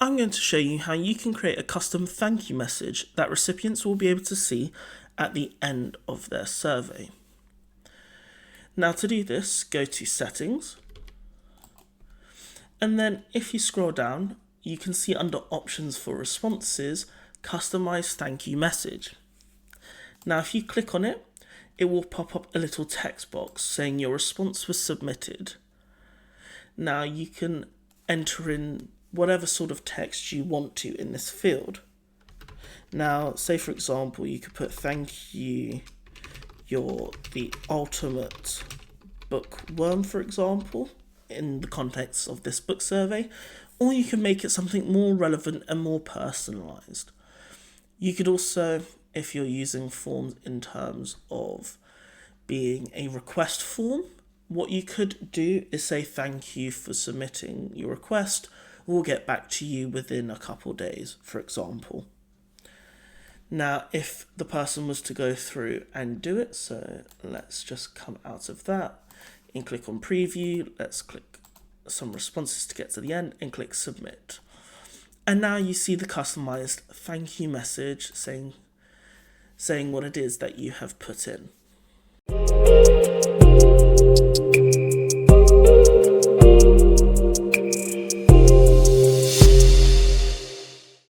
I'm going to show you how you can create a custom thank you message that recipients will be able to see at the end of their survey. Now to do this, go to Settings, and then if you scroll down, you can see under Options for Responses, Customize Thank You Message. Now if you click on it, it will pop up a little text box saying your response was submitted. Now you can enter in whatever sort of text you want to in this field. Now, say for example, you could put thank you, you're the ultimate bookworm, for example, in the context of this book survey, or you can make it something more relevant and more personalised. You could also, if you're using forms in terms of being a request form, what you could do is say thank you for submitting your request. We'll get back to you within a couple days, for example. Now, if the person was to go through and do it, so let's just come out of that and click on preview. Let's click some responses to get to the end and click submit. And now you see the customized thank you message saying what it is that you have put in.